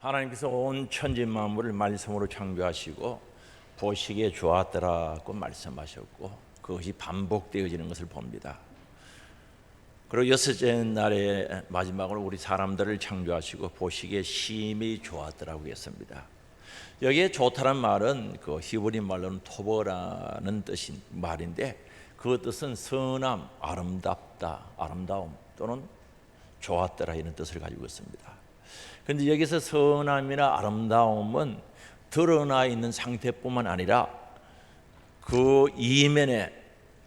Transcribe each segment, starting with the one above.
하나님께서 온 천지 만물을 말씀으로 창조하시고 보시기에 좋았더라고 말씀하셨고 그것이 반복되어지는 것을 봅니다. 그리고 여섯째 날의 마지막으로 우리 사람들을 창조하시고 보시기에 심히 좋았더라고 했습니다. 여기에 좋다란 말은 그 히브리 말로는 토버라는 뜻인 말인데 그 뜻은 선함, 아름답다, 아름다움 또는 좋았더라 이런 뜻을 가지고 있습니다. 그런데 여기서 선함이나 아름다움은 드러나 있는 상태뿐만 아니라 그 이면에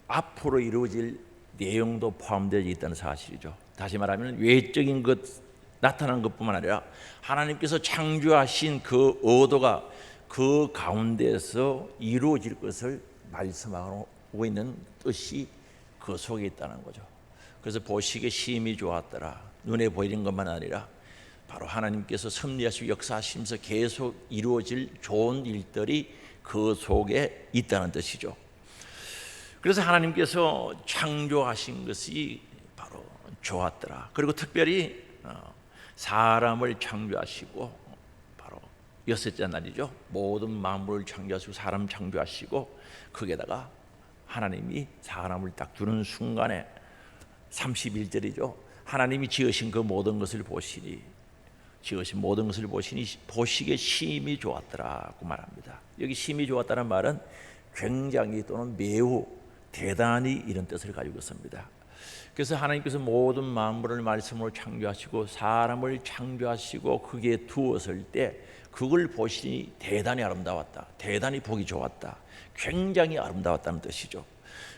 앞으로 이루어질 내용도 포함되어 있다는 사실이죠. 다시 말하면 외적인 것 나타난 것뿐만 아니라 하나님께서 창조하신 그 의도가 그 가운데서 이루어질 것을 말씀하고 있는 뜻이 그 속에 있다는 거죠. 그래서 보시기에 심히 좋았더라. 눈에 보이는 것만 아니라 바로 하나님께서 섭리하시고 역사하시면서 계속 이루어질 좋은 일들이 그 속에 있다는 뜻이죠. 그래서 하나님께서 창조하신 것이 바로 좋았더라. 그리고 특별히 사람을 창조하시고 바로 여섯째 날이죠. 모든 만물을 창조하시고 사람 창조하시고 거기에다가 하나님이 사람을 딱 두는 순간에 31절이죠. 하나님이 지으신 그 모든 것을 보시니 지으신 모든 것을 보시니 보시기에 심히 좋았더라고 말합니다. 여기 심히 좋았다는 말은 굉장히 또는 매우 대단히 이런 뜻을 가지고 있습니다. 그래서 하나님께서 모든 만물을 말씀으로 창조하시고 사람을 창조하시고 거기에 두었을 때 그걸 보시니 대단히 아름다웠다, 대단히 보기 좋았다, 굉장히 아름다웠다는 뜻이죠.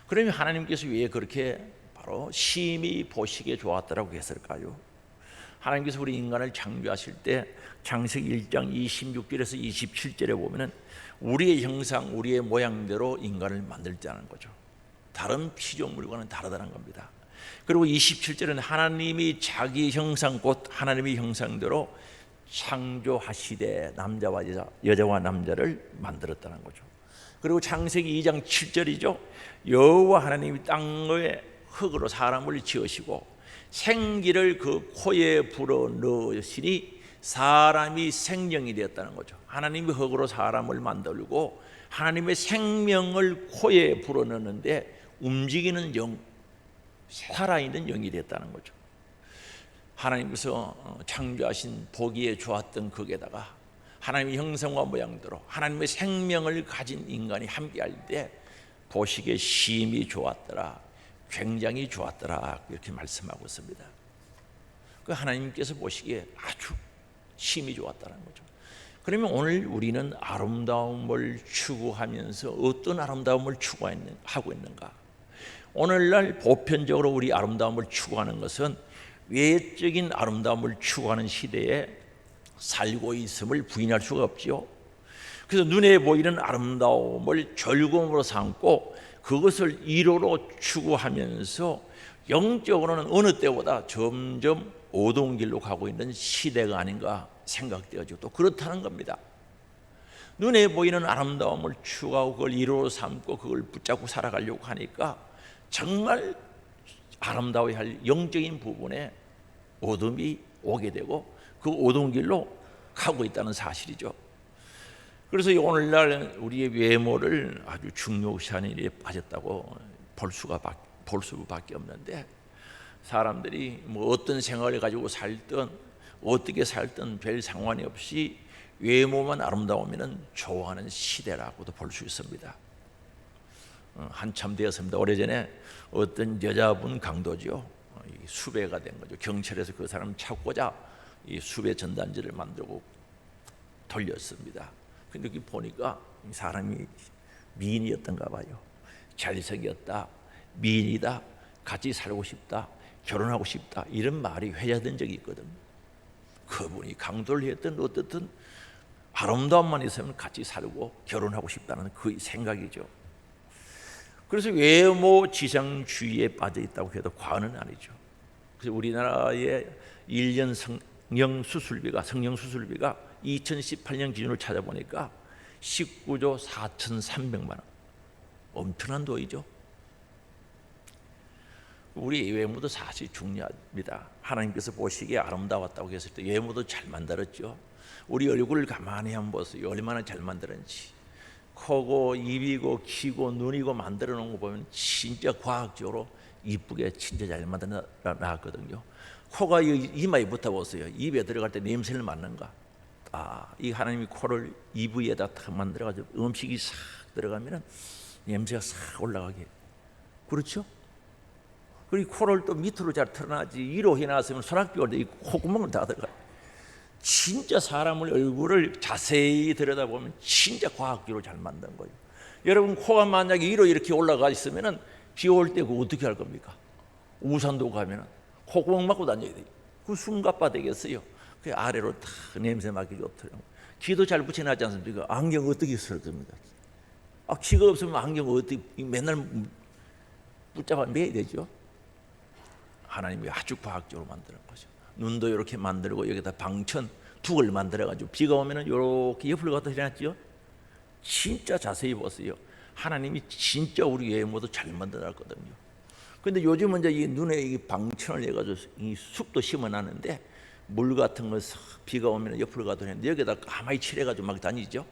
그러면 하나님께서 왜 그렇게 바로 심히 보시기에 좋았더라고 했을까요? 하나님께서 우리 인간을 창조하실 때 창세기 1장 26절에서 27절에 보면은 우리의 형상, 우리의 모양대로 인간을 만들자는 거죠. 다른 피조물과는 다르다는 겁니다. 그리고 27절은 하나님이 자기 형상 곧 하나님의 형상대로 창조하시되 남자와 여자와 남자를 만들었다는 거죠. 그리고 창세기 2장 7절이죠. 여호와 하나님이 땅의 흙으로 사람을 지으시고 생기를 그 코에 불어 넣으시니 사람이 생명이 되었다는 거죠. 하나님이 흙으로 사람을 만들고 하나님의 생명을 코에 불어 넣는데 움직이는 영, 살아있는 영이 됐다는 거죠. 하나님께서 창조하신 보기에 좋았던 거기에다가 하나님의 형상과 모양대로 하나님의 생명을 가진 인간이 함께할 때 보시기에 심히 좋았더라, 굉장히 좋았더라 이렇게 말씀하고 있습니다. 그 하나님께서 보시기에 아주 심히 좋았다는 거죠. 그러면 오늘 우리는 아름다움을 추구하면서 어떤 아름다움을 추구하고 있는가? 오늘날 보편적으로 우리 아름다움을 추구하는 것은 외적인 아름다움을 추구하는 시대에 살고 있음을 부인할 수가 없지요. 그래서 눈에 보이는 아름다움을 즐거움으로 삼고 그것을 이로로 추구하면서 영적으로는 어느 때보다 점점 어두운 길로 가고 있는 시대가 아닌가 생각되어지고 또 그렇다는 겁니다. 눈에 보이는 아름다움을 추구하고 그걸 이로로 삼고 그걸 붙잡고 살아가려고 하니까 정말 아름다워야 할 영적인 부분에 어둠이 오게 되고 그 어두운 길로 가고 있다는 사실이죠. 그래서 오늘날 우리의 외모를 아주 중요시하는 일에 빠졌다고 볼 수밖에 없는데 사람들이 뭐 어떤 생활을 가지고 살든 어떻게 살든 별 상관이 없이 외모만 아름다우면 좋아하는 시대라고도 볼 수 있습니다. 한참 되었습니다. 오래전에 어떤 여자분 강도죠. 수배가 된 거죠. 경찰에서 그 사람 찾고자 이 수배 전단지를 만들고 돌렸습니다. 근데 여기 보니까 사람이 미인이었던가 봐요. 잘생겼다, 미인이다, 같이 살고 싶다, 결혼하고 싶다 이런 말이 회자된 적이 있거든요. 그분이 강도를 했든 어떻든 아름다움만 있으면 같이 살고 결혼하고 싶다는 그 생각이죠. 그래서 외모 지상주의에 빠져 있다고 해도 과언은 아니죠. 그래서 우리나라의 1년 성형 수술비가 2018년 기준으로 찾아보니까 19조 4,300만 원, 엄청난 돈이죠. 우리 외모도 사실 중요합니다. 하나님께서 보시기에 아름다웠다고 했을 때 외모도 잘 만들었죠. 우리 얼굴을 가만히 한번 보세요. 얼마나 잘 만들었는지. 코고 입이고 귀고 눈이고 만들어 놓은 거 보면 진짜 과학적으로 이쁘게 진짜 잘 만들어 놨거든요. 코가 이마에 붙어보세요. 입에 들어갈 때 냄새를 맡는가? 이 하나님이 코를 입 위에다 탁 만들어가지고 음식이 싹 들어가면 냄새가 싹 올라가게. 그렇죠? 그리고 코를 또 밑으로 잘 털어놔지. 위로 해놨으면 소낙비올 때 이 콧구멍을 다 들어가요. 진짜 사람을 얼굴을 자세히 들여다보면 진짜 과학적으로 잘 만든 거예요. 여러분 코가 만약에 위로 이렇게 올라가 있으면 비 올 때 그거 어떻게 할 겁니까? 우산도 가면 콧구멍 막고 다녀야 돼요. 그 숨가빠 되겠어요. 그 아래로 탁 냄새 맡기 좋더라고요. 귀도 잘 붙여놨지 않습니까? 안경 어떻게 쓸 겁니까? 귀가 없으면 안경 어떻게 맨날 붙잡아 매야 되죠? 하나님이 아주 과학적으로 만드는 거죠. 눈도 이렇게 만들고 여기다 방천 둑을 만들어가지고 비가 오면은 이렇게 옆으로 갖다 해놨죠. 진짜 자세히 보세요. 하나님이 진짜 우리 외모도 잘 만들어놨거든요. 그런데 요즘은 이제 이 눈에 이 방천을 해가지고 이 숲도 심어놨는데 물 같은 거 비가 오면 옆으로 가도 되는데 여기다 가만히 칠해가지고 막 다니죠.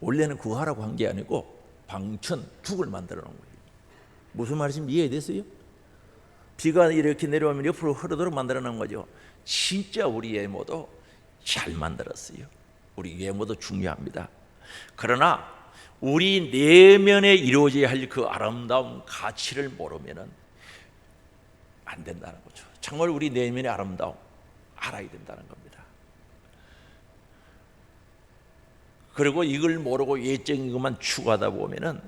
원래는 그거 하라고 한 게 아니고 방천 둑을 만들어 놓은 거예요. 무슨 말인지 이해됐어요? 비가 이렇게 내려오면 옆으로 흐르도록 만들어 놓은 거죠. 진짜 우리 외모도 잘 만들었어요. 우리 외모도 중요합니다. 그러나 우리 내면에 이루어져야 할 그 아름다운 가치를 모르면은 안 된다는 거죠. 정말 우리 내면의 아름다움 알아야 된다는 겁니다. 그리고 이걸 모르고 외적인 것만 추구하다 보면은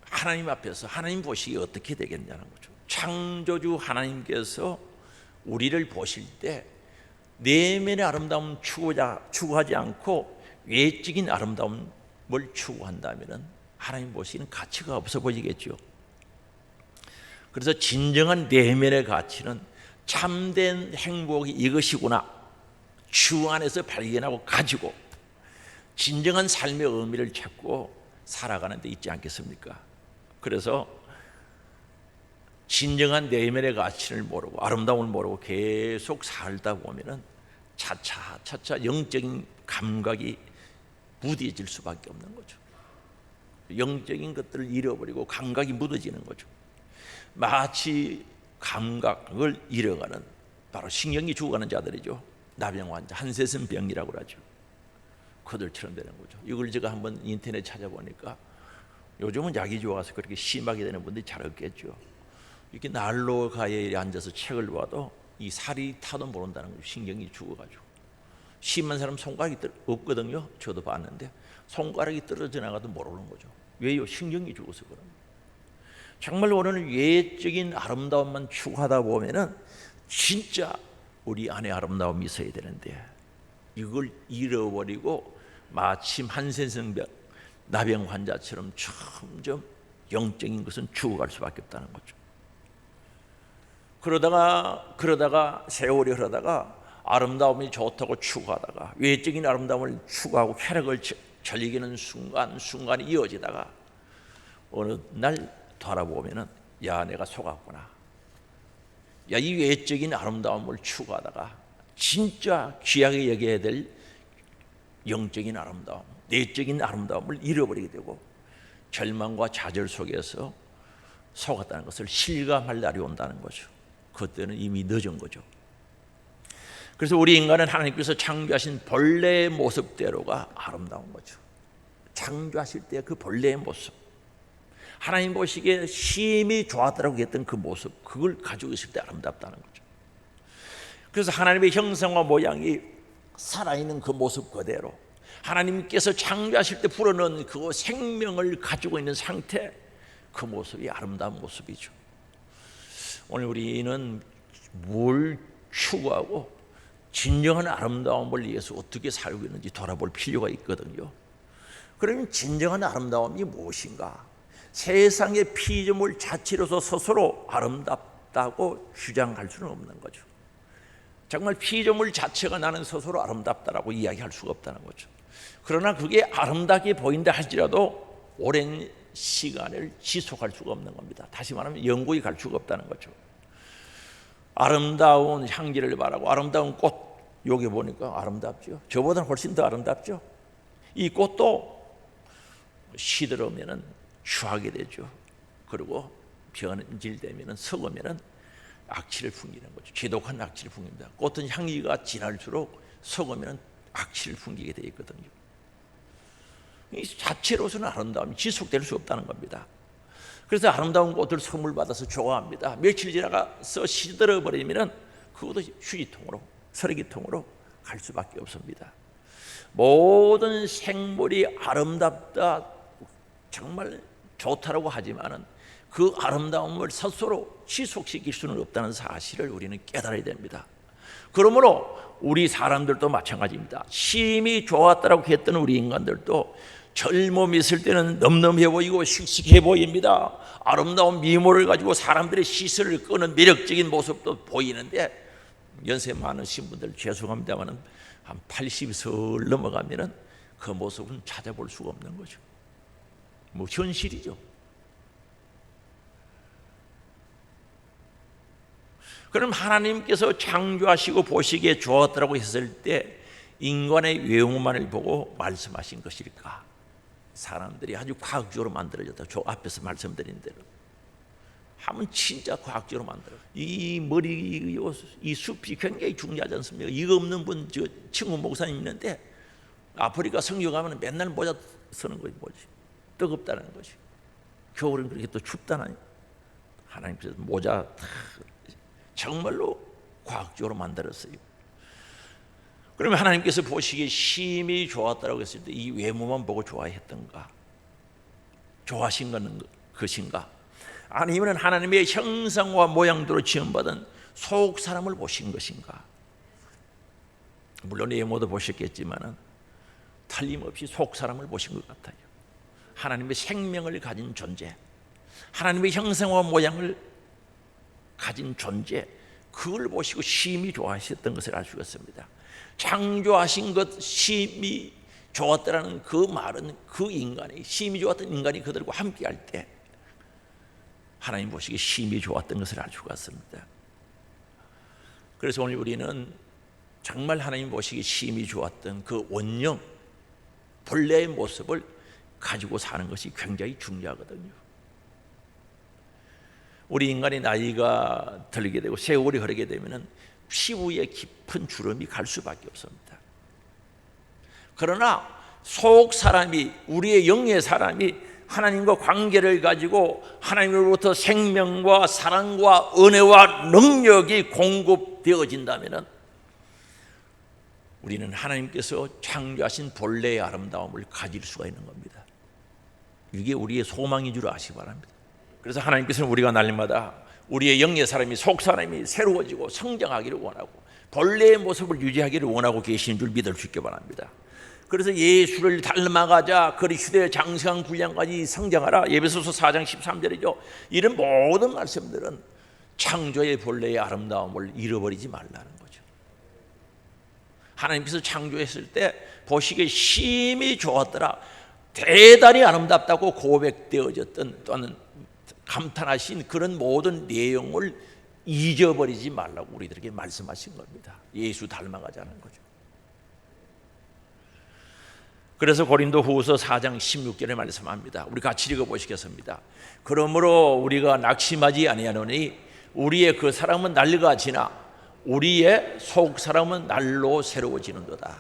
하나님 앞에서 하나님 보시기에 어떻게 되겠냐는 거죠. 창조주 하나님께서 우리를 보실 때 내면의 아름다움 추구하지 않고 외적인 아름다움을 추구한다면 하나님 보시기는 가치가 없어 보이겠죠. 그래서 진정한 내면의 가치는 참된 행복이 이것이구나 주 안에서 발견하고 가지고 진정한 삶의 의미를 찾고 살아가는 데 있지 않겠습니까? 그래서 진정한 내면의 가치를 모르고 아름다움을 모르고 계속 살다 보면은 차차 영적인 감각이 무뎌질 수밖에 없는 거죠. 영적인 것들을 잃어버리고 감각이 묻어지는 거죠. 마치 감각을 잃어가는 바로 신경이 죽어가는 자들이죠. 나병 환자, 한세슨 병이라고 하죠. 그들처럼 되는 거죠. 이걸 제가 한번 인터넷 찾아보니까 요즘은 약이 좋아서 그렇게 심하게 되는 분들이 잘 없겠죠. 이렇게 난로가에 앉아서 책을 봐도 이 살이 타도 모른다는 거죠. 신경이 죽어가지고 심한 사람 손가락이 없거든요. 저도 봤는데 손가락이 떨어져 나가도 모르는 거죠. 왜요? 신경이 죽어서 그런 거예요. 정말 우리는 외적인 아름다움만 추구하다 보면은 진짜 우리 안에 아름다움이 있어야 되는데 이걸 잃어버리고 마침 한센성병 나병 환자처럼 점점 영적인 것은 죽어갈 수밖에 없다는 거죠. 그러다가 세월이 흐르다가 아름다움이 좋다고 추구하다가 외적인 아름다움을 추구하고 쾌락을 즐기는 순간이 이어지다가 어느 날 돌아보면은 야 내가 속았구나. 야 이 외적인 아름다움을 추구하다가 진짜 귀하게 여겨야 될 영적인 아름다움, 내적인 아름다움을 잃어버리게 되고 절망과 좌절 속에서 속았다는 것을 실감할 날이 온다는 거죠. 그때는 이미 늦은 거죠. 그래서 우리 인간은 하나님께서 창조하신 본래의 모습대로가 아름다운 거죠. 창조하실 때 그 본래의 모습, 하나님 보시기에 심히 좋았다고 했던 그 모습, 그걸 가지고 있을 때 아름답다는 거죠. 그래서 하나님의 형상과 모양이 살아있는 그 모습 그대로 하나님께서 창조하실 때 불어넣은 그 생명을 가지고 있는 상태, 그 모습이 아름다운 모습이죠. 오늘 우리는 뭘 추구하고 진정한 아름다움을 위해서 어떻게 살고 있는지 돌아볼 필요가 있거든요. 그러면 진정한 아름다움이 무엇인가? 세상의 피조물 자체로서 스스로 아름답다고 주장할 수는 없는 거죠. 정말 피조물 자체가 나는 스스로 아름답다라고 이야기할 수가 없다는 거죠. 그러나 그게 아름답게 보인다 할지라도 오랜 시간을 지속할 수가 없는 겁니다. 다시 말하면 영구히 갈 수가 없다는 거죠. 아름다운 향기를 바라고 아름다운 꽃, 여기 보니까 아름답죠. 저보다는 훨씬 더 아름답죠. 이 꽃도 시들으면 추하게 되죠. 그리고 변질되면 썩으면 악취를 풍기는 거죠. 지독한 악취를 풍깁니다. 꽃은 향기가 진할수록 썩으면 악취를 풍기게 되어 있거든요. 이 자체로서는 아름다움이 지속될 수 없다는 겁니다. 그래서 아름다운 꽃을 선물 받아서 좋아합니다. 며칠 지나가서 시들어 버리면 그것도 휴지통으로, 쓰레기통으로 갈 수밖에 없습니다. 모든 생물이 아름답다, 정말 좋다라고 하지만은 그 아름다움을 스스로 지속시킬 수는 없다는 사실을 우리는 깨달아야 됩니다. 그러므로 우리 사람들도 마찬가지입니다. 심히 좋았다라고 했던 우리 인간들도 젊음이 있을 때는 넘넘해 보이고 씩씩해 보입니다. 아름다운 미모를 가지고 사람들의 시선을 끄는 매력적인 모습도 보이는데, 연세 많으신 분들 죄송합니다만 한 80이 설 넘어가면 그 모습은 찾아볼 수가 없는 거죠. 뭐 현실이죠. 그럼 하나님께서 창조하시고 보시기에 좋았다고 했을 때 인간의 외모만을 보고 말씀하신 것일까? 사람들이 아주 과학적으로 만들어졌다. 저 앞에서 말씀드린 대로 하면 진짜 과학적으로 만들어. 이 머리, 이 숲이 굉장히 중요하지 않습니까? 이거 없는 분, 저 친구 목사님 있는데 아프리카 성교 가면 맨날 모자 쓰는 거지. 뭐지? 뜨겁다는 거지. 겨울은 그렇게 또 춥다나요? 하나님께서 모자 정말로 과학적으로 만들었어요. 그러면 하나님께서 보시기에 심히 좋았다고 했을 때 이 외모만 보고 좋아했던가? 좋아하신 것은 것인가? 아니면 하나님의 형상과 모양대로 지음받은 속 사람을 보신 것인가? 물론 외모도 보셨겠지만 틀림없이 속 사람을 보신 것 같아요. 하나님의 생명을 가진 존재, 하나님의 형상과 모양을 가진 존재, 그걸 보시고 심히 좋아하셨던 것을 알 수가 있습니다. 창조하신 것 심히 좋았다라는 그 말은 그 인간이, 심히 좋았던 인간이 그들과 함께 할 때 하나님 보시기에 심히 좋았던 것을 알 수가 있습니다. 그래서 오늘 우리는 정말 하나님 보시기에 심히 좋았던 그 원형 본래의 모습을 가지고 사는 것이 굉장히 중요하거든요. 우리 인간의 나이가 들게 되고 세월이 흐르게 되면 피부에 깊은 주름이 갈 수밖에 없습니다. 그러나 속 사람이, 우리의 영의 사람이 하나님과 관계를 가지고 하나님으로부터 생명과 사랑과 은혜와 능력이 공급되어진다면 우리는 하나님께서 창조하신 본래의 아름다움을 가질 수가 있는 겁니다. 이게 우리의 소망인 줄 아시기 바랍니다. 그래서 하나님께서는 우리가 날마다 우리의 영의 사람이, 속 사람이 새로워지고 성장하기를 원하고 본래의 모습을 유지하기를 원하고 계시는 줄 믿을 수 있기 바랍니다. 그래서 예수를 닮아가자, 그리스도의 장성한 분량까지 성장하라, 에베소서 4장 13절이죠. 이런 모든 말씀들은 창조의 본래의 아름다움을 잃어버리지 말라는 거죠. 하나님께서 창조했을 때 보시기에 심히 좋았더라, 대단히 아름답다고 고백되어졌던, 또는 감탄하신 그런 모든 내용을 잊어버리지 말라고 우리들에게 말씀하신 겁니다. 예수 닮아가자는 거죠. 그래서 고린도 후서 4장 16절에 말씀합니다. 우리 같이 읽어보시겠습니다. 그러므로 우리가 낙심하지 아니하노니 우리의 그 사람은 낡아지나 우리의 속 사람은 날로 새로워지는도다.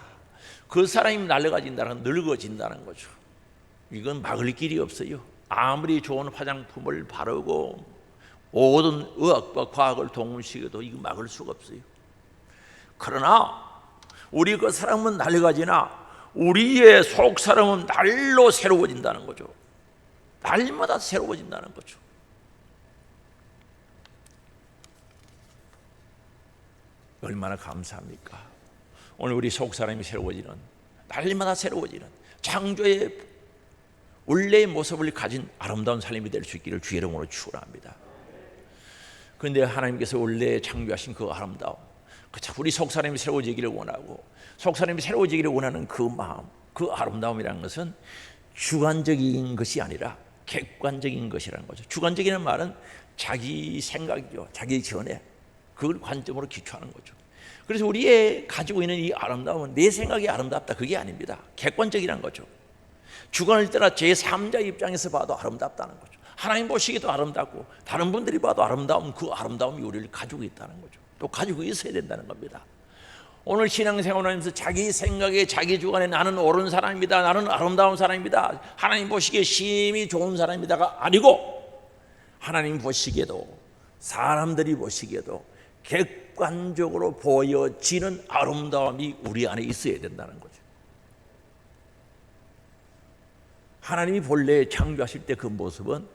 그 사람이 낡아진다는, 늙어진다는 거죠. 이건 막을 길이 없어요. 아무리 좋은 화장품을 바르고 모든 의학과 과학을 동원시켜도 이거 막을 수가 없어요. 그러나 우리 그 사람은 낡아지나 우리의 속 사람은 날로 새로워진다는 거죠. 날마다 새로워진다는 거죠. 얼마나 감사합니까? 오늘 우리 속 사람이 새로워지는, 날마다 새로워지는 창조의 원래의 모습을 가진 아름다운 삶이 될 수 있기를 주의 이름으로 축원합니다. 그런데 하나님께서 원래 창조하신 그 아름다움, 우리 속 사람이 새로워지기를 원하고 속 사람이 새로워지기를 원하는 그 마음, 그 아름다움이라는 것은 주관적인 것이 아니라 객관적인 것이라는 거죠. 주관적인 말은 자기 생각이죠. 자기 견해, 그걸 관점으로 기초하는 거죠. 그래서 우리의 가지고 있는 이 아름다움은 내 생각이 아름답다, 그게 아닙니다. 객관적이라는 거죠. 주관을 떠나 제3자 입장에서 봐도 아름답다는 거죠. 하나님 보시기도 아름답고 다른 분들이 봐도 아름다움, 그 아름다움이 우리를 가지고 있다는 거죠. 또 가지고 있어야 된다는 겁니다. 오늘 신앙생활하면서 자기 생각에, 자기 주관에 나는 옳은 사람입니다, 나는 아름다운 사람입니다, 하나님 보시기에 심히 좋은 사람이다가 아니고, 하나님 보시기에도, 사람들이 보시기에도 객관적으로 보여지는 아름다움이 우리 안에 있어야 된다는 거죠. 하나님이 본래 창조하실 때 그 모습은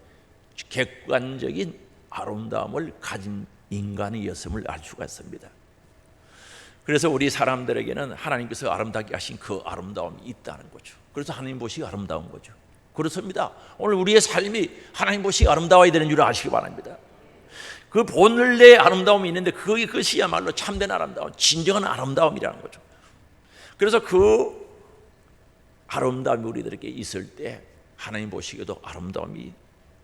객관적인 아름다움을 가진 인간이었음을 알 수가 있습니다. 그래서 우리 사람들에게는 하나님께서 아름답게 하신 그 아름다움이 있다는 거죠. 그래서 하나님 보시기 아름다운 거죠. 그렇습니다. 오늘 우리의 삶이 하나님 보시기 아름다워야 되는 줄 아시기 바랍니다. 그 본래의 아름다움이 있는데 그것이야말로 참된 아름다움, 진정한 아름다움이라는 거죠. 그래서 그 아름다움이 우리들에게 있을 때 하나님 보시기에도 아름다움이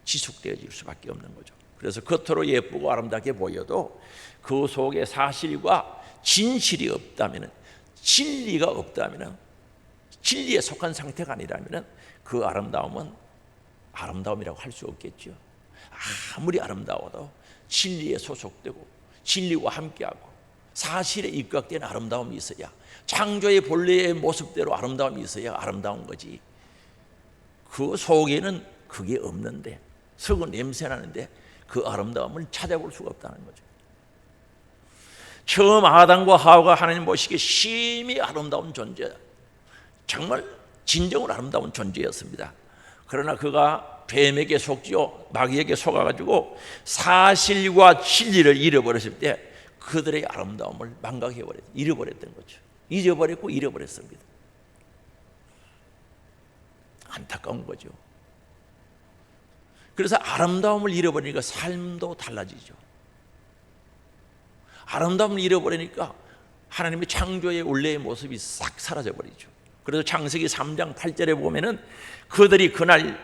지속되어질 수밖에 없는 거죠. 그래서 겉으로 예쁘고 아름답게 보여도 그 속에 사실과 진실이 없다면, 진리가 없다면, 진리에 속한 상태가 아니라면 그 아름다움은 아름다움이라고 할 수 없겠죠. 아무리 아름다워도 진리에 소속되고 진리와 함께하고 사실에 입각된 아름다움이 있어야, 창조의 본래의 모습대로 아름다움이 있어야 아름다운 거지. 그 속에는 그게 없는데, 썩은 냄새 나는데 그 아름다움을 찾아볼 수가 없다는 거죠. 처음 아담과 하와가 하나님 보시기에 심히 아름다운 존재, 정말 진정으로 아름다운 존재였습니다. 그러나 그가 뱀에게 속지요, 마귀에게 속아가지고 사실과 진리를 잃어버렸을 때 그들의 아름다움을 망각해버렸, 잃어버렸던 거죠. 잊어버렸고 잃어버렸습니다. 안타까운 거죠. 그래서 아름다움을 잃어버리니까 삶도 달라지죠. 아름다움을 잃어버리니까 하나님의 창조의 원래의 모습이 싹 사라져버리죠. 그래서 창세기 3장 8절에 보면은 그들이 그날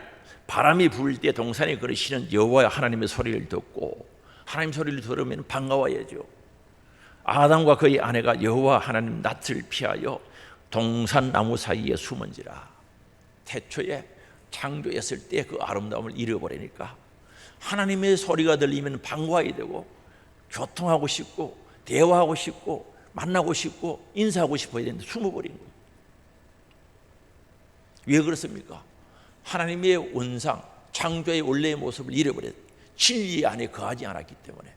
바람이 불 때 동산에 걸으시는 여호와 하나님의 소리를 듣고, 하나님 소리를 들으면 반가워야죠. 아담과 그의 아내가 여호와 하나님 낯을 피하여 동산 나무 사이에 숨은지라. 태초에 창조했을 때 그 아름다움을 잃어버리니까 하나님의 소리가 들리면 반가워야 되고, 교통하고 싶고, 대화하고 싶고, 만나고 싶고, 인사하고 싶어야 되는데 숨어버린 거예요. 왜 그렇습니까? 하나님의 원상, 창조의 원래의 모습을 잃어버렸, 진리 안에 거하지 않았기 때문에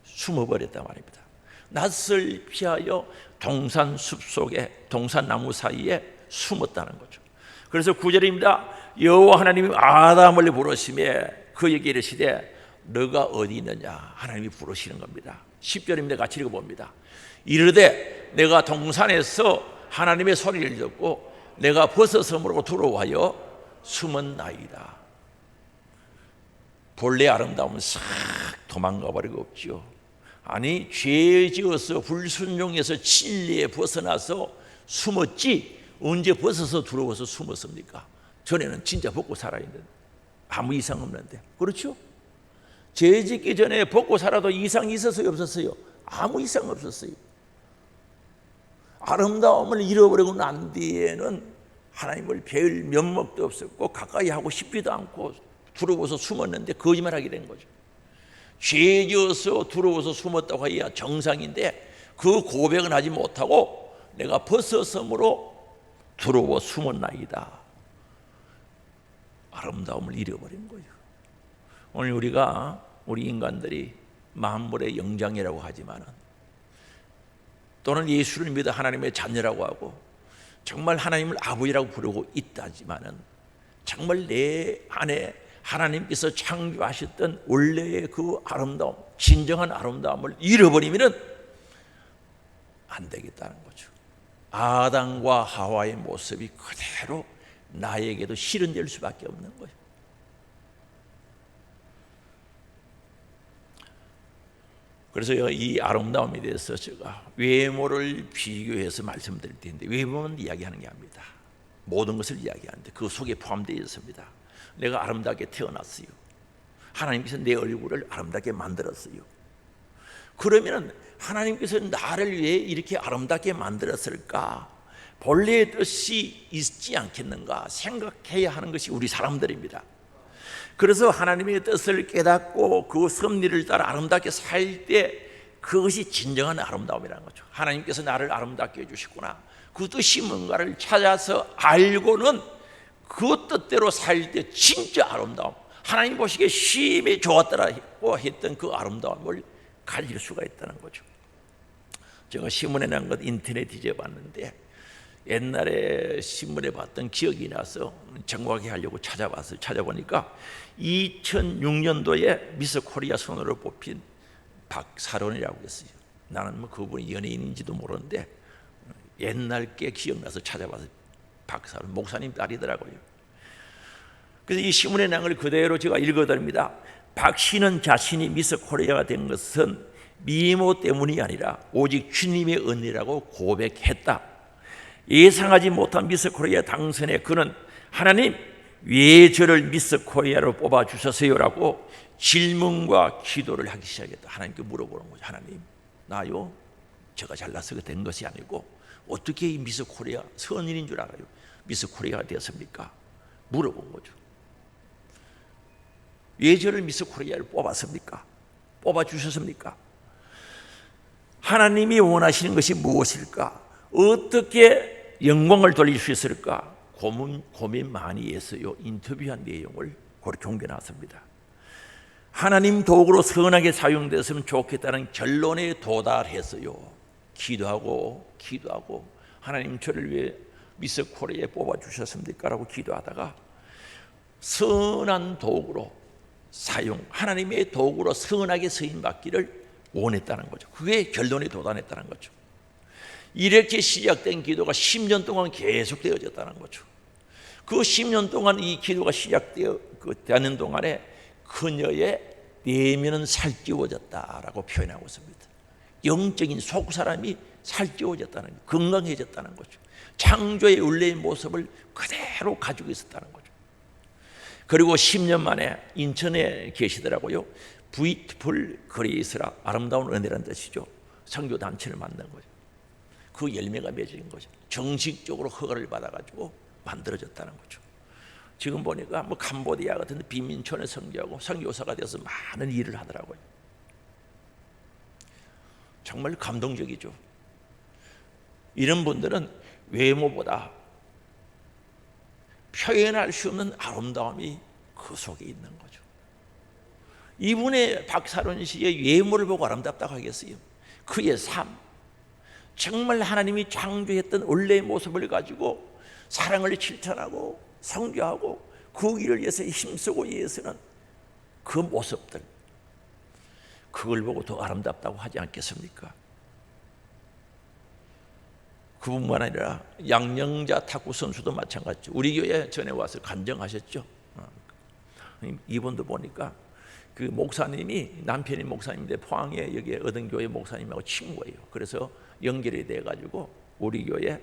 숨어버렸단 말입니다. 낯을 피하여 동산 숲속에, 동산 나무 사이에 숨었다는 거죠. 그래서 9절입니다. 여호와 하나님이 아담을 부르시며 그에게 이르시되 너가 어디 있느냐, 하나님이 부르시는 겁니다. 10절입니다. 같이 읽어봅니다. 이르되 내가 동산에서 하나님의 소리를 듣고 내가 버섯섬으로 들어와여 숨었나이다. 본래 아름다움은 싹 도망가 버리고 없지요. 아니, 죄 지어서 불순종해서 진리에 벗어나서 숨었지 언제 벗어서 들어와서 숨었습니까? 전에는 진짜 벗고 살아있는데 아무 이상 없는데, 그렇죠? 죄 짓기 전에 벗고 살아도 이상이 있었어요, 없었어요? 아무 이상 없었어요. 아름다움을 잃어버리고 난 뒤에는 하나님을 뵐 면목도 없었고 가까이 하고 싶지도 않고 두려워서 숨었는데 거짓말하게 된 거죠. 죄 지어서 두려워서 숨었다고 해야 정상인데 그 고백은 하지 못하고 내가 버섯섬으로 두려워 숨었나이다. 아름다움을 잃어버린 거예요. 오늘 우리 인간들이 만물의 영장이라고 하지만, 또는 예수를 믿어 하나님의 자녀라고 하고 정말 하나님을 아버지라고 부르고 있다지만은, 정말 내 안에 하나님께서 창조하셨던 원래의 그 아름다움, 진정한 아름다움을 잃어버리면 안 되겠다는 거죠. 아담과 하와의 모습이 그대로 나에게도 실현될 수밖에 없는 거예요. 그래서 이 아름다움에 대해서 제가 외모를 비교해서 말씀드릴 텐데, 외모는 이야기하는 게 아닙니다. 모든 것을 이야기하는데 그 속에 포함되어 있습니다. 내가 아름답게 태어났어요. 하나님께서 내 얼굴을 아름답게 만들었어요. 그러면 하나님께서 나를 왜 이렇게 아름답게 만들었을까? 본래의 뜻이 있지 않겠는가 생각해야 하는 것이 우리 사람들입니다. 그래서 하나님의 뜻을 깨닫고 그 섭리를 따라 아름답게 살 때 그것이 진정한 아름다움이라는 거죠. 하나님께서 나를 아름답게 해주시구나, 그 뜻이 뭔가를 찾아서 알고는 그 뜻대로 살 때 진짜 아름다움, 하나님 보시기에 심히 좋았더라고 했던 그 아름다움을 가질 수가 있다는 거죠. 제가 신문에 난 것 인터넷 뒤져봤는데 옛날에 신문에 봤던 기억이 나서 정확히 하려고 찾아보니까 2006년도에 미스 코리아 선호로 뽑힌 박사론이라고 했어요. 나는 뭐 그분이 연예인인지도 모르는데 옛날 게 기억나서 찾아봐서 박사론 목사님 딸이더라고요. 그래서 이 신문에 난 걸 그대로 제가 읽어드립니다. 박 씨는 자신이 미스 코리아가 된 것은 미모 때문이 아니라 오직 주님의 은혜라고 고백했다. 예상하지 못한 미스 코리아 당선에 그는 하나님 왜 저를 미스 코리아로 뽑아주셨어요라고 질문과 기도를 하기 시작했다. 하나님께 물어보는 거죠. 하나님, 나요 제가 잘나서 된 것이 아니고 어떻게 이 미스 코리아 선인인 줄 알아요? 미스 코리아가 되었습니까? 물어본 거죠. 왜 저를 미스 코리아를 뽑았습니까? 뽑아주셨습니까? 하나님이 원하시는 것이 무엇일까? 어떻게 영광을 돌릴 수 있을까? 고민 많이 했어요. 인터뷰한 내용을 그렇게 종변했습니다. 하나님 도구로 선하게 사용됐으면 좋겠다는 결론에 도달했어요. 기도하고 하나님 저를 왜 미스 코리아에 뽑아주셨습니까? 라고 기도하다가 선한 도구로 하나님의 도구로 선하게 쓰임받기를 원했다는 거죠. 그게 결론에 도달했다는 거죠. 이렇게 시작된 기도가 10년 동안 계속되어졌다는 거죠. 그 10년 동안 이 기도가 시작되는 동안에 그녀의 내면은 살찌워졌다라고 표현하고 있습니다. 영적인 속사람이 살찌워졌다는 거죠. 건강해졌다는 거죠. 창조의 원래의 모습을 그대로 가지고 있었다는 거죠. 그리고 10년 만에 인천에 계시더라고요. Beautiful Grace라 아름다운 은혜라는 뜻이죠. 선교 단체를 만든 거죠. 그 열매가 맺어진 거죠. 정식적으로 허가를 받아가지고 만들어졌다는 거죠. 지금 보니까 뭐 캄보디아 같은 빈민촌에 선교하고 선교사가 되어서 많은 일을 하더라고요. 정말 감동적이죠. 이런 분들은 외모보다 표현할 수 없는 아름다움이 그 속에 있는 거죠. 이분의 박사론 씨의 외모를 보고 아름답다고 하겠어요? 그의 삶, 정말 하나님이 창조했던 원래의 모습을 가지고 사랑을 실천하고 선교하고 그 일을 위해서 힘쓰고 위해서는 그 모습들, 그걸 보고 더 아름답다고 하지 않겠습니까? 그뿐만 아니라 양영자 탁구 선수도 마찬가지죠. 우리 교회 전에 와서 간증하셨죠. 이분도 보니까 그 목사님이 남편이 목사님인데 포항에 여기 얻은 교회 목사님하고 친구예요. 그래서 연결이 돼가지고 우리 교회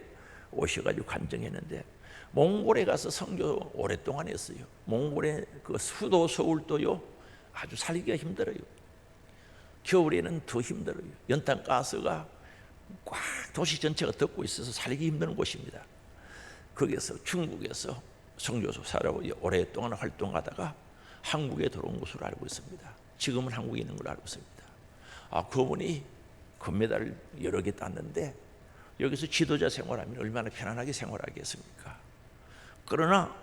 오셔가지고 간증했는데 몽골에 가서 선교 오랫동안 했어요. 몽골의 그 수도 서울도요 아주 살기가 힘들어요. 겨울에는 더 힘들어요. 연탄 가스가 꽉 도시 전체가 덮고 있어서 살기 힘든 곳입니다. 거기서 중국에서 선교사로 오랫동안 활동하다가 한국에 들어온 것으로 알고 있습니다. 지금은 한국에 있는 걸로 알고 있습니다. 그분이 금메달을 여러 개 땄는데 여기서 지도자 생활하면 얼마나 편안하게 생활하겠습니까? 그러나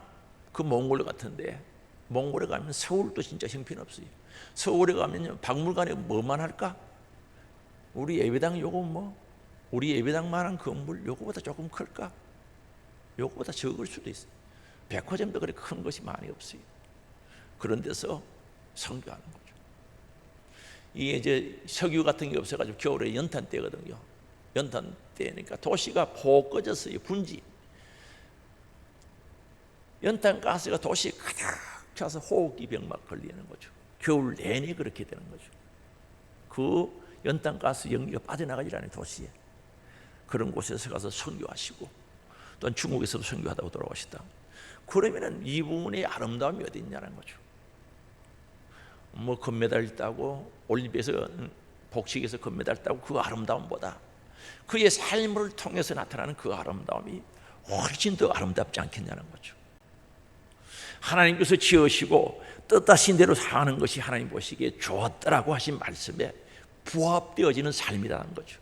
그 몽골 같은데 몽골에 가면 서울도 진짜 형편없어요. 서울에 가면 박물관에 뭐만 할까? 우리 예배당 요거 우리 예배당만한 건물 요거보다 조금 클까? 요거보다 적을 수도 있어요. 백화점도 그렇게 큰 것이 많이 없어요. 그런 데서 선교하는 거죠. 이게 이제 석유 같은 게 없어가지고 겨울에 연탄 때거든요. 연탄 때니까 도시가 폭 꺼졌어요. 분지. 연탄 가스가 도시에 가득 차서 호흡기병 막 걸리는 거죠. 겨울 내내 그렇게 되는 거죠. 그 연탄 가스 연기가 빠져나가지 않아요. 도시에. 그런 곳에서 가서 선교하시고 또한 중국에서도 선교하다고 돌아오시다. 그러면은 이 부분의 아름다움이 어디 있냐는 거죠. 뭐 금메달 따고 올림픽에서 복식에서 금메달 따고 그 아름다움보다 그의 삶을 통해서 나타나는 그 아름다움이 훨씬 더 아름답지 않겠냐는 거죠. 하나님께서 지으시고 뜻하신 대로 사는 것이 하나님 보시기에 좋았더라고 하신 말씀에 부합되어지는 삶이라는 거죠.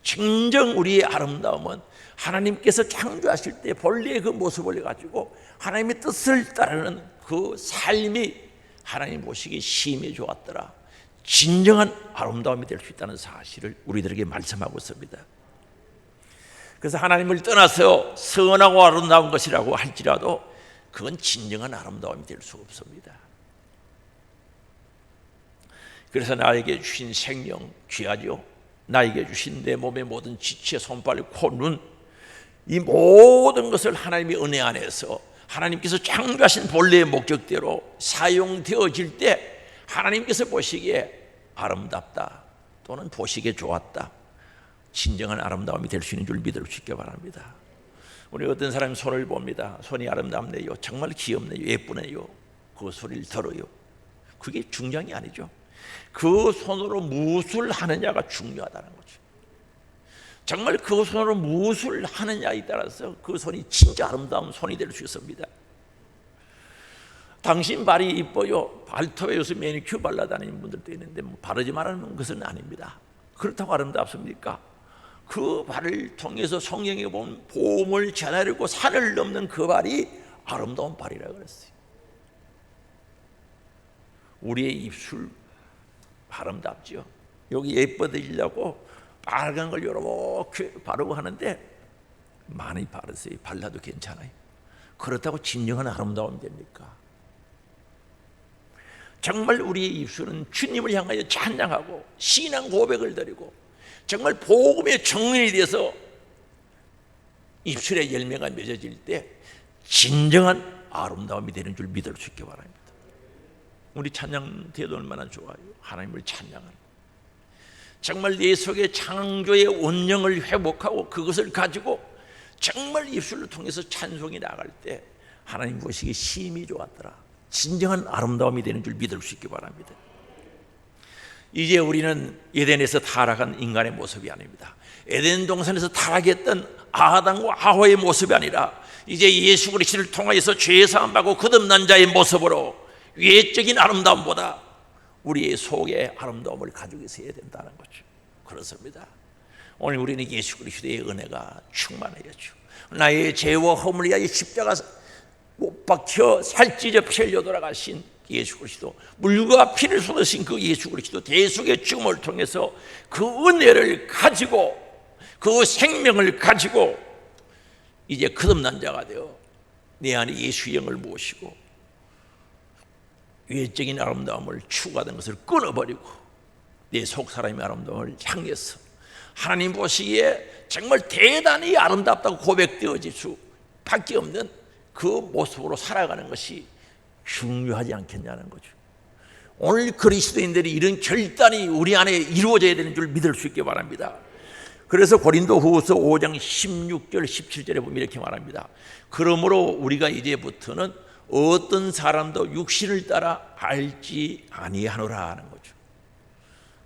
진정 우리의 아름다움은 하나님께서 창조하실 때 본래의 그 모습을 가지고 하나님의 뜻을 따르는 그 삶이 하나님 보시기에 심히 좋았더라. 진정한 아름다움이 될 수 있다는 사실을 우리들에게 말씀하고 있습니다. 그래서 하나님을 떠나서 선하고 아름다운 것이라고 할지라도 그건 진정한 아름다움이 될 수 없습니다. 그래서 나에게 주신 생명 귀하죠. 나에게 주신 내 몸의 모든 지체, 손발, 코, 눈, 이 모든 것을 하나님의 은혜 안에서 하나님께서 창조하신 본래의 목적대로 사용되어질 때 하나님께서 보시기에 아름답다 또는 보시기에 좋았다, 진정한 아름다움이 될 수 있는 줄 믿을 수 있게 바랍니다. 우리 어떤 사람이 손을 봅니다. 손이 아름답네요, 정말 귀엽네요, 예쁘네요. 그 소리를 들어요. 그게 중요한 게 아니죠. 그 손으로 무엇을 하느냐가 중요하다는 거죠. 정말 그 손으로 무엇을 하느냐에 따라서 그 손이 진짜 아름다운 손이 될 수 있습니다. 당신 발이 이뻐요, 발톱에 요새 매니큐어 발라다니는 분들도 있는데 뭐 바르지 말라는 것은 아닙니다. 그렇다고 아름답습니까? 그 발을 통해서 성경에 보면 봄을 지나려고 산을 넘는 그 발이 아름다운 발이라고 그랬어요. 우리의 입술 아름답죠. 여기 예뻐지려고 빨간 걸 이렇게 바르고 하는데 많이 바르세요. 발라도 괜찮아요. 그렇다고 진정한 아름다움이 됩니까? 정말 우리의 입술은 주님을 향하여 찬양하고 신앙 고백을 드리고 정말 복음의 정인이 돼서 입술의 열매가 맺어질 때 진정한 아름다움이 되는 줄 믿을 수 있게 바랍니다. 우리 찬양 태도 얼마나 좋아요. 하나님을 찬양하는, 정말 내 속에 창조의 원령을 회복하고 그것을 가지고 정말 입술을 통해서 찬송이 나갈 때 하나님 보시기에 심히 좋았더라, 진정한 아름다움이 되는 줄 믿을 수 있기 바랍니다. 이제 우리는 에덴에서 타락한 인간의 모습이 아닙니다. 에덴 동산에서 타락했던 아담과 하와의 모습이 아니라 이제 예수 그리스도를 통하여서 죄 사함 받고 거듭난 자의 모습으로 외적인 아름다움보다 우리의 속의 아름다움을 가지고 있어야 된다는 거죠. 그렇습니다. 오늘 우리는 예수 그리스도의 은혜가 충만해야죠. 나의 죄와 허물을 위하여 십자가 못 박혀 살찌져 피 흘려 돌아가신 예수 그리스도, 물과 피를 쏟으신 그 예수 그리스도 대속의 죽음을 통해서 그 은혜를 가지고 그 생명을 가지고 이제 거듭난 자가 되어 내 안에 예수의 영을 모시고 외적인 아름다움을 추구하던 것을 끊어버리고 내 속 사람의 아름다움을 향해서 하나님 보시기에 정말 대단히 아름답다고 고백되어질 수밖에 없는 그 모습으로 살아가는 것이 중요하지 않겠냐는 거죠. 오늘 그리스도인들이 이런 결단이 우리 안에 이루어져야 되는 줄 믿을 수 있게 바랍니다. 그래서 고린도후서 5장 16절 17절에 보면 이렇게 말합니다. 그러므로 우리가 이제부터는 어떤 사람도 육신을 따라 알지 아니하노라 하는 거죠.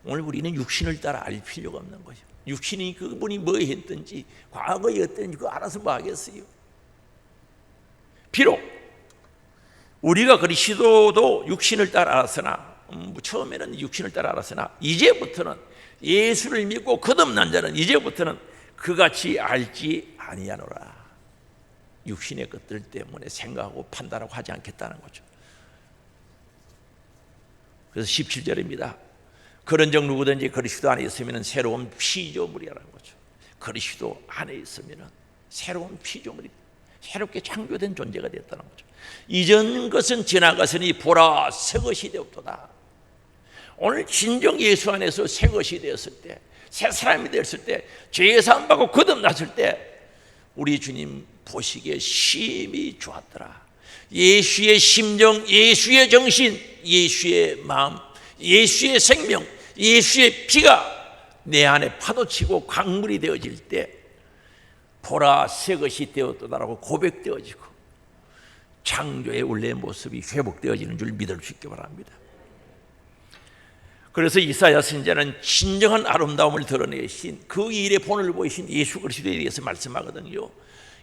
오늘 우리는 육신을 따라 알 필요가 없는 거죠. 육신이 그분이 뭐 했든지 과거에 어땠는지 그거 알아서 뭐 하겠어요. 비록 우리가 그리스도도 육신을 따라 알았으나 처음에는 육신을 따라 알았으나 이제부터는 예수를 믿고 거듭난 자는 이제부터는 그같이 알지 아니하노라. 육신의 것들 때문에 생각하고 판단하고 하지 않겠다는 거죠. 그래서 17절입니다. 그런즉 누구든지 그리스도 안에 있으면 새로운 피조물이라는 거죠. 그리스도 안에 있으면 새로운 피조물이, 새롭게 창조된 존재가 됐다는 거죠. 이전 것은 지나갔으니 보라 새 것이 되었도다. 오늘 진정 예수 안에서 새 것이 되었을 때, 새 사람이 되었을 때, 죄 사함 받고 거듭났을 때 우리 주님 보시기에 심히 좋았더라. 예수의 심정, 예수의 정신, 예수의 마음, 예수의 생명, 예수의 피가 내 안에 파도치고 강물이 되어질 때 보라 새 것이 되었도다라고 고백되어지고 창조의 원래의 모습이 회복되어지는 줄 믿을 수 있기 바랍니다. 그래서 이사야 선지자는 진정한 아름다움을 드러내신 그 일의 본을 보이신 예수 그리스도에 대해서 말씀하거든요.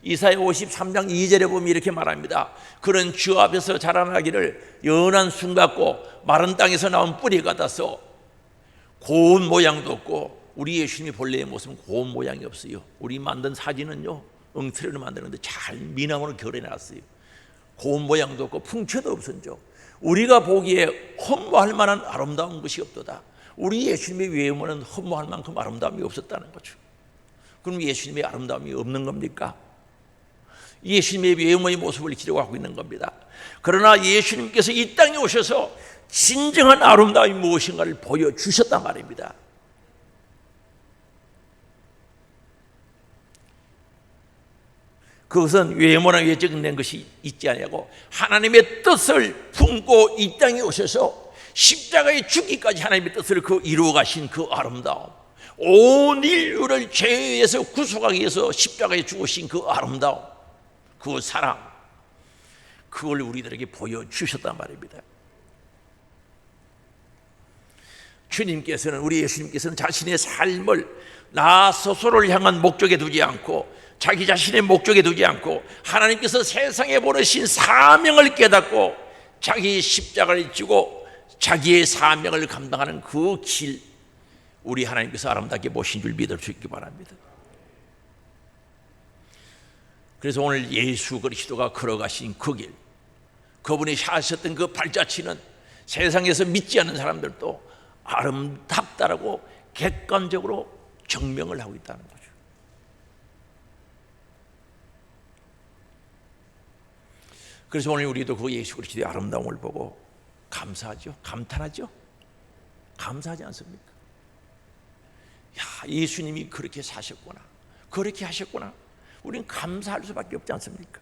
이사야 53장 2절에 보면 이렇게 말합니다. 그는 주 앞에서 자라나기를 연한 순 같고 마른 땅에서 나온 뿌리 같아서 고운 모양도 없고, 우리 예수님이 본래의 모습은 고운 모양이 없어요. 우리 만든 사진은요, 엉터리로 만드는데 잘 미남으로 결해놨어요. 고운 모양도 없고 풍채도 없었죠. 우리가 보기에 흠모할 만한 아름다운 것이 없도다. 우리 예수님의 외모는 흠모할 만큼 아름다움이 없었다는 거죠. 그럼 예수님의 아름다움이 없는 겁니까? 예수님의 외모의 모습을 기록하고 있는 겁니다. 그러나 예수님께서 이 땅에 오셔서 진정한 아름다움이 무엇인가를 보여주셨단 말입니다. 그것은 외모나 외적인 것이 있지 아니하고 하나님의 뜻을 품고 이 땅에 오셔서 십자가에 죽기까지 하나님의 뜻을 이루어 가신 그 아름다움, 온 인류를 죄에서 구속하기 위해서 십자가에 죽으신 그 아름다움, 그 사랑, 그걸 우리들에게 보여주셨단 말입니다. 주님께서는, 우리 예수님께서는 자신의 삶을 나 스스로를 향한 목적에 두지 않고, 자기 자신의 목적에 두지 않고 하나님께서 세상에 보내신 사명을 깨닫고 자기의 십자가를 지고 자기의 사명을 감당하는 그 길, 우리 하나님께서 아름답게 보신 줄 믿을 수 있기 바랍니다. 그래서 오늘 예수 그리스도가 걸어가신 그 길, 그분이 하셨던 그 발자취는 세상에서 믿지 않는 사람들도 아름답다라고 객관적으로 증명을 하고 있다는 거죠. 그래서 오늘 우리도 그 예수 그리스도의 아름다움을 보고 감사하죠. 감탄하죠. 감사하지 않습니까? 야, 예수님이 그렇게 사셨구나, 그렇게 하셨구나. 우리는 감사할 수밖에 없지 않습니까?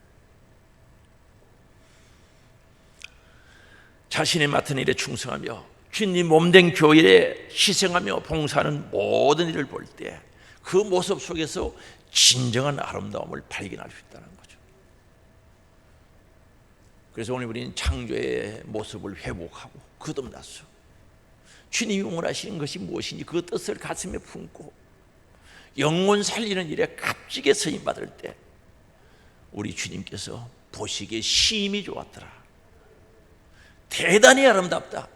자신의 맡은 일에 충성하며 주님 몸된 교회에 희생하며 봉사하는 모든 일을 볼 때 그 모습 속에서 진정한 아름다움을 발견할 수 있다는 거죠. 그래서 오늘 우리는 창조의 모습을 회복하고 거듭났어. 주님이 원하시는 것이 무엇인지 그 뜻을 가슴에 품고 영혼 살리는 일에 값지게 쓰임받을 때 우리 주님께서 보시기에 심히 좋았더라, 대단히 아름답다,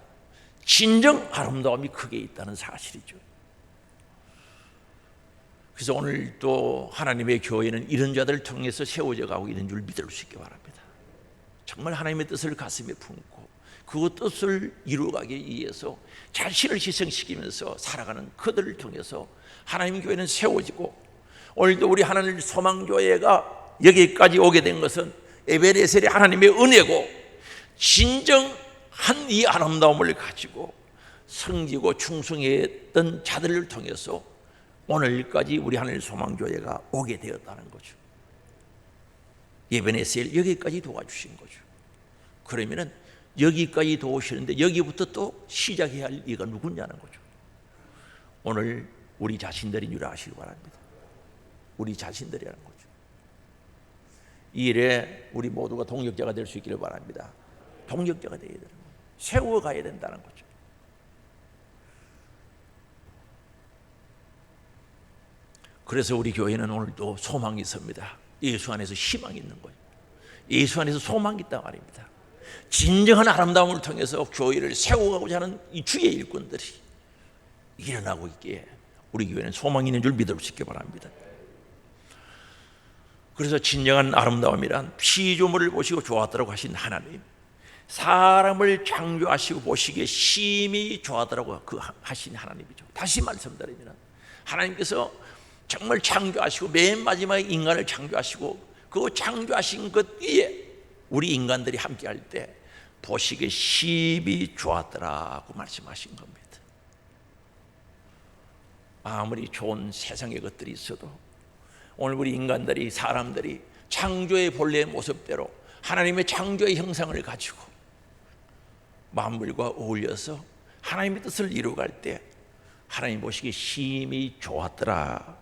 진정 아름다움이 크게 있다는 사실이죠. 그래서 오늘 또 하나님의 교회는 이런 자들을 통해서 세워져 가고 있는 줄 믿을 수 있기 바랍니다. 정말 하나님의 뜻을 가슴에 품고 그 뜻을 이루어가기 위해서 자신을 희생시키면서 살아가는 그들을 통해서 하나님 교회는 세워지고, 오늘도 우리 하나님 소망교회가 여기까지 오게 된 것은 에베네셀의 하나님의 은혜고, 진정한 이 아름다움을 가지고 성지고 충성했던 자들을 통해서 오늘까지 우리 하나님 소망교회가 오게 되었다는 거죠. 에베네셀 여기까지 도와주신 거죠. 그러면은 여기까지 도우시는데 여기부터 또 시작해야 할 이가 누구냐는 거죠. 오늘 우리 자신들인 줄 아시기 바랍니다. 우리 자신들이라는 거죠. 이 일에 우리 모두가 동력자가 될 수 있기를 바랍니다. 동력자가 되어야 되는 거예요. 세워가야 된다는 거죠. 그래서 우리 교회는 오늘도 소망이 있습니다. 예수 안에서 희망이 있는 거예요. 예수 안에서 소망이 있단 말입니다. 진정한 아름다움을 통해서 교회를 세워가고자 하는 이 주의 일꾼들이 일어나고 있기에 우리 교회는 소망이 있는 줄 믿을 수 있기 바랍니다. 그래서 진정한 아름다움이란 피조물을 보시고 좋았다고 하신 하나님, 사람을 창조하시고 보시기에 심히 좋아하더라고 하신 하나님이죠. 다시 말씀드리면 하나님께서 정말 창조하시고 맨 마지막에 인간을 창조하시고 그 창조하신 것 위에 우리 인간들이 함께 할 때 보시기에 심히 좋았더라고 말씀하신 겁니다. 아무리 좋은 세상의 것들이 있어도 오늘 우리 인간들이, 사람들이 창조의 본래의 모습대로 하나님의 창조의 형상을 가지고 만물과 어울려서 하나님의 뜻을 이루어갈 때 하나님 보시기에 심히 좋았더라,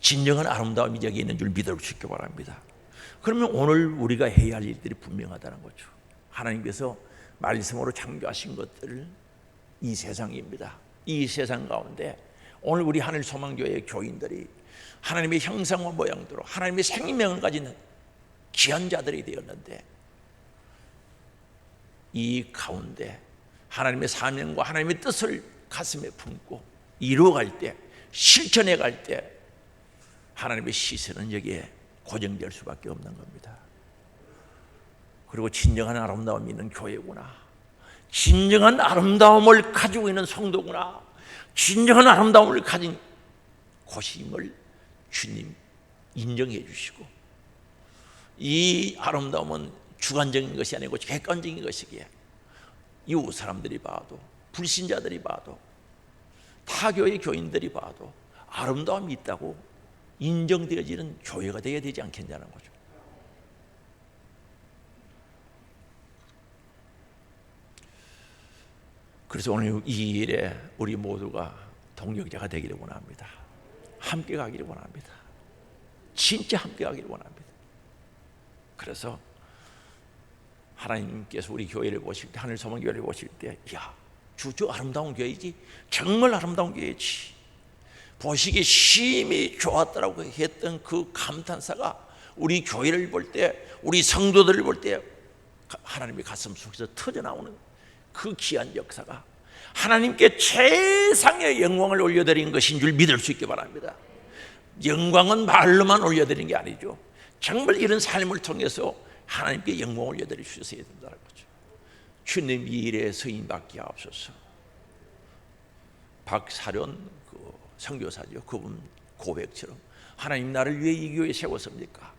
진정한 아름다움이 여기 있는 줄 믿을 수 있기 바랍니다. 그러면 오늘 우리가 해야 할 일들이 분명하다는 거죠. 하나님께서 말씀으로 창조하신 것들을 이 세상입니다. 이 세상 가운데 오늘 우리 하늘소망교회 교인들이 하나님의 형상과 모양대로 하나님의 생명을 가진 귀한 자들이 되었는데, 이 가운데 하나님의 사명과 하나님의 뜻을 가슴에 품고 이루어갈 때, 실천해 갈 때 하나님의 시선은 여기에 고정될 수밖에 없는 겁니다. 그리고 진정한 아름다움이 있는 교회구나, 진정한 아름다움을 가지고 있는 성도구나, 진정한 아름다움을 가진 곳임을 주님 인정해 주시고, 이 아름다움은 주관적인 것이 아니고 객관적인 것이기에 이웃 사람들이 봐도, 불신자들이 봐도, 타교의 교인들이 봐도 아름다움이 있다고 인정되어지는 교회가 되어야 되지 않겠냐는 거죠. 그래서 오늘 이 일에 우리 모두가 동력자가 되기를 원합니다. 함께 가기를 원합니다. 진짜 함께 가기를 원합니다. 그래서 하나님께서 우리 교회를 보실 때, 하늘소망교회를 보실 때, 야, 저 아름다운 교회지, 정말 아름다운 교회지, 보시기에 심히 좋았더라고 했던 그 감탄사가 우리 교회를 볼 때, 우리 성도들을 볼 때 하나님의 가슴 속에서 터져나오는 그 귀한 역사가 하나님께 최상의 영광을 올려드린 것인 줄 믿을 수 있기 바랍니다. 영광은 말로만 올려드린 게 아니죠. 정말 이런 삶을 통해서 하나님께 영광을 올려드릴 수 있어야 된다는 거죠. 주님 이 일에 서임받게 하옵소서. 박사련 그 선교사죠. 그분 고백처럼 하나님 나를 위해 이 교회에 세웠습니까?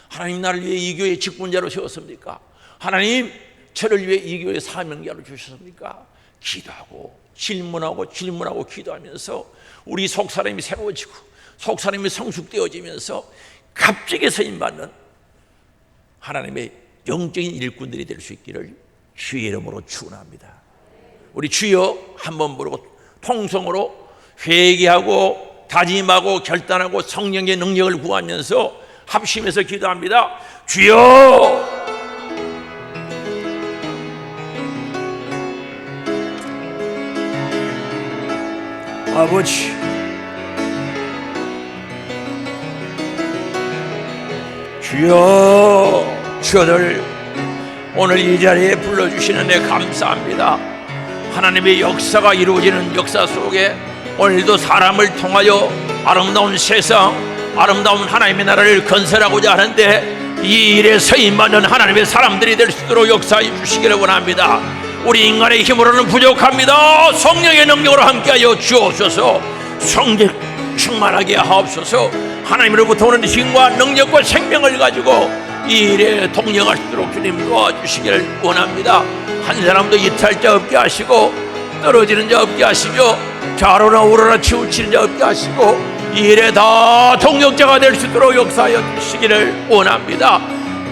하나님 나를 위해 이 교회에 직분자로 세웠습니까? 하나님 저를 위해 이 교회에 사명자로 주셨습니까? 기도하고 질문하고 기도하면서 우리 속사람이 새로워지고 속사람이 성숙되어지면서 갑자기 서임받는 하나님의 영적인 일꾼들이 될 수 있기를 주의 이름으로 축원합니다. 우리 주여 한번 부르고 통성으로 회개하고 다짐하고 결단하고 성령의 능력을 구하면서 합심해서 기도합니다. 주여, 아버지, 주여, 저를 오늘 이 자리에 불러주시는 데 감사합니다. 하나님의 역사가 이루어지는 역사 속에 오늘도 사람을 통하여 아름다운 세상, 아름다운 하나님의 나라를 건설하고자 하는데 이 일에 서임받는 하나님의 사람들이 될 수 있도록 역사해 주시기를 원합니다. 우리 인간의 힘으로는 부족합니다. 성령의 능력으로 함께하여 주옵소서. 성령 충만하게 하옵소서. 하나님으로부터 오는 힘과 능력과 생명을 가지고 이 일에 동력할 수 있도록 주님 도와주시기를 원합니다. 한 사람도 이탈자 없게 하시고 떨어지는 자 없게 하시며 좌로나 우로나 치우치는 자 없게 하시고 이 일에 다 동력자가 될 수 있도록 역사하여 주시기를 원합니다.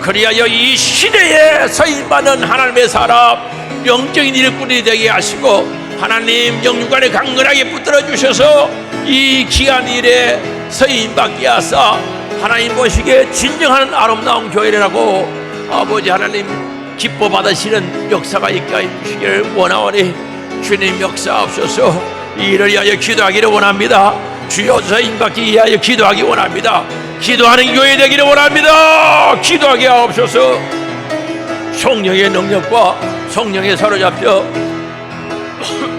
그리하여 이 시대에 서임받는 하나님의 사람, 영적인 일꾼이 되게 하시고 하나님 영육간에 강건하게 붙들어 주셔서 이 귀한 일에 서임받게 하사 하나님 보시기에 진정한 아름다운 교회라고 아버지 하나님 기뻐 받으시는 역사가 있게 해주시기를 원하오니 주님 역사하옵소서. 이 일을 위하여 기도하기를 원합니다. 주여 서임받기 위하여 기도하기 원합니다. 기도하는 교회 되기를 원합니다. 기도하게 하옵소서. 성령의 능력과 성령에 사로잡혀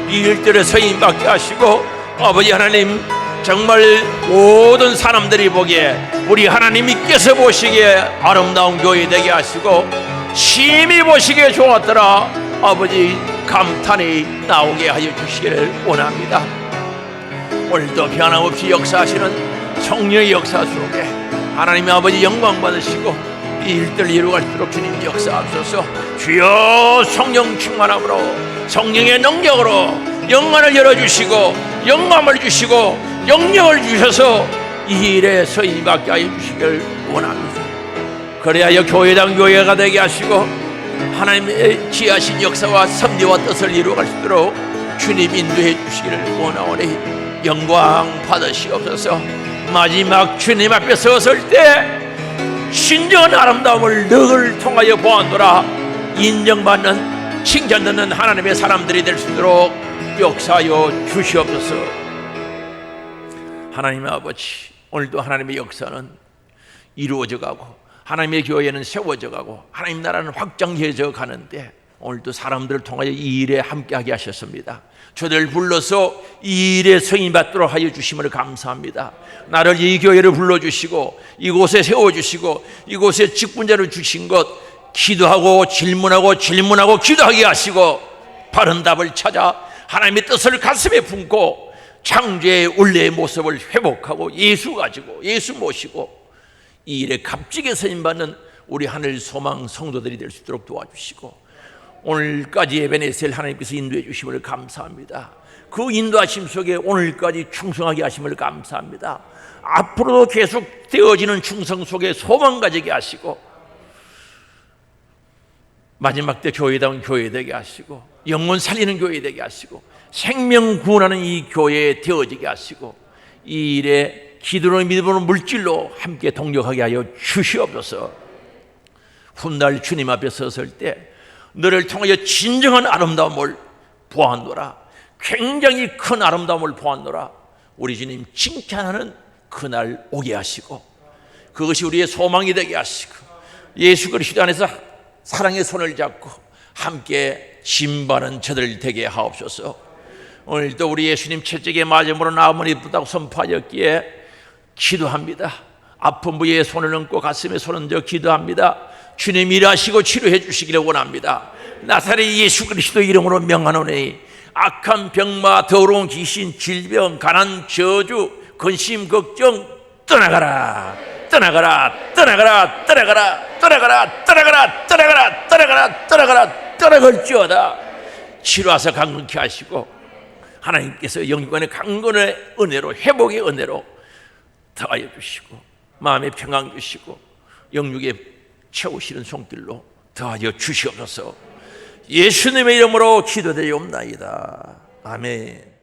이 일들에 서임받게 하시고 아버지 하나님 정말 모든 사람들이 보기에 우리 하나님께서 보시기에 아름다운 교회 되게 하시고 심히 보시기에 좋았더라 아버지 감탄이 나오게 하여 주시기를 원합니다. 오늘도 변함없이 역사하시는 성령의 역사 속에 하나님의 아버지 영광 받으시고 이 일들을 이루갈 수 있도록 주님 역사하소서. 주여 성령 충만함으로 성령의 능력으로 영광을 열어주시고 영감을 주시고 영력을 주셔서 이 일에 서임받게 하여 주시길 원합니다. 그래야 교회당 교회가 되게 하시고 하나님의 지하신 역사와 섭리와 뜻을 이루어갈 수 있도록 주님 인도해 주시기를 원하오니 영광 받으시옵소서. 마지막 주님 앞에 섰을 때 진정한 아름다움을 너를 통하여 보았노라. 인정받는 칭찬받는 하나님의 사람들이 될 수 있도록 역사하여 주시옵소서. 하나님 아버지, 오늘도 하나님의 역사는 이루어져 가고 하나님의 교회는 세워져 가고 하나님 나라는 확장해져 가는데 오늘도 사람들을 통하여 이 일에 함께하게 하셨습니다. 저들을 불러서 이 일에 승인 받도록 하여 주심을 감사합니다. 나를 이 교회를 불러주시고 이곳에 세워주시고 이곳에 직분자를 주신 것 기도하고 질문하고 기도하게 하시고 바른 답을 찾아 하나님의 뜻을 가슴에 품고 창조의 원래의 모습을 회복하고 예수 가지고 예수 모시고 이 일에 값지게 쓰임받는 우리 하늘 소망 성도들이 될 수 있도록 도와주시고 오늘까지 에베네셀 하나님께서 인도해 주심을 감사합니다. 그 인도하심 속에 오늘까지 충성하게 하심을 감사합니다. 앞으로도 계속 되어지는 충성 속에 소망 가지게 하시고 마지막 때 교회다운 교회 되게 하시고 영혼 살리는 교회 되게 하시고 생명 구원하는 이 교회에 되어지게 하시고 이 일에 기도로 믿음으로 물질로 함께 동력하게 하여 주시옵소서. 훗날 주님 앞에 섰을 때 너를 통하여 진정한 아름다움을 보았노라. 굉장히 큰 아름다움을 보았노라. 우리 주님 칭찬하는 그날 오게 하시고 그것이 우리의 소망이 되게 하시고 예수 그리스도 안에서 사랑의 손을 잡고 함께 짐바는 저들 되게 하옵소서. 오늘도 우리 예수님 채찍에 맞음으로 나음을 입었다고 선포하였기에 기도합니다. 아픈 부위에 손을 얹고 가슴에 손을 얹어 기도합니다. 주님 일하시고 치료해 주시기를 원합니다. 나사렛 예수 그리스도 이름으로 명하노니 악한 병마 더러운 귀신 질병 가난 저주 근심 걱정 떠나가라 떠나가라 떠나가라 떠나가라 떠나가라 떠나가라 떠나가라 떠나가라 떠나가라 떠나갈지어다. 치료하사 강건케 하시고 하나님께서 영육간의 강건의 은혜로 회복의 은혜로 더하여 주시고 마음의 평강 주시고 영육의 채우시는 손길로 더하여 주시옵소서. 예수님의 이름으로 기도되옵나이다. 아멘.